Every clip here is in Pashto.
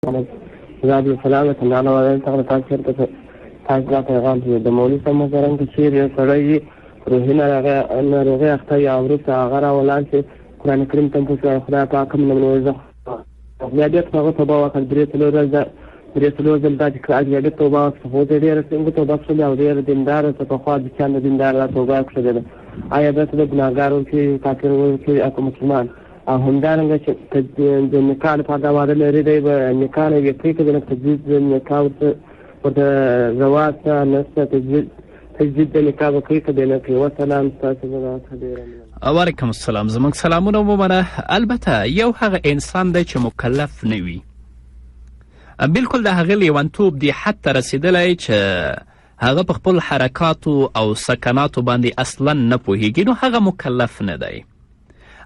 عبدالسلام تنانه وایم تاسو چېرته تاسو دا پیغام د مولوي صاحب محترم کې چیرې یو سړی روحي ناروغۍ اخته وي او وروسته هغه راولاړ چې قرآن کریم ته پوښتنه خدای پاک کوم نومونه زه بیا بېرته هغه توبه وکړه درې څلور ځل دا تکرار بیا بېرته توبه وکړه خو زه ډېره څنګه توبه کړلې او ډېره دینداره څه پخوا د چا نه دینداره دا توبه کړې ده آیا داسې د ګناهګار ورکړي کافر ورکړي او که مسلمان او همدارنګه چې د نکاح لپاره دا واده لري دی به نکاح نه یې پرېږدي نه تجویز د نکاح ورته رواج ته نشته تجدید د نکاح به کوي که دی نه کوي وسلام ستاسو به ډېره وعلیکم السلام زموږ سلامونه ومنه. البته یو هغه انسان دی چې مکلف نه وي بلکل د هغه لیونتوب دې حد ته رسېدلی چې هغه په خپل حرکاتو او سکناتو باندې اصلا نه پوهیږي نو هغه مکلف نه دی.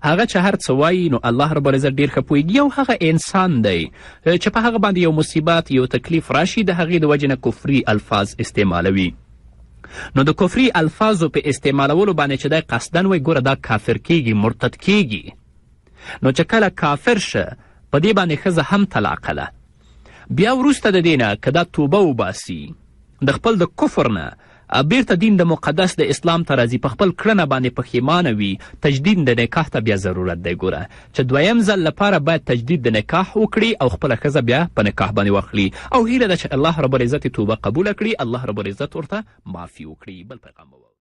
هغه چې هر څه وایي نو الله رب العزت ډېر ښه پوهیږي. یو هغه انسان دی چې په هغه باندې یو مصیبت یو تکلیف راشي د هغې د وجې نه کفري الفاظ استعمالوي نو د کفري الفاظو په استعمالولو باندې چې دی قصدن وایي ګوره دا کافر کیږي مرتد کیږي نو چې کله کافر شه په دې باندې ښځه هم طلاقه ده بیا وروسته د دې نه که دا توبه وباسي د خپل د کفر نه بیرته دین د مقدس د اسلام ته راځي په خپل کړنه باندې پښیمانه وي تجدید د نکاح ته بیا ضرورت دی ګوره چې دویم ځل لپاره باید تجدید د نکاح وکړي او خپله ښځه بیا په نکاح باندې واخلي او هیله ده چې الله رب العزت توبه قبوله کړي الله رب العزت ورته معافي وکړي. بل پیغام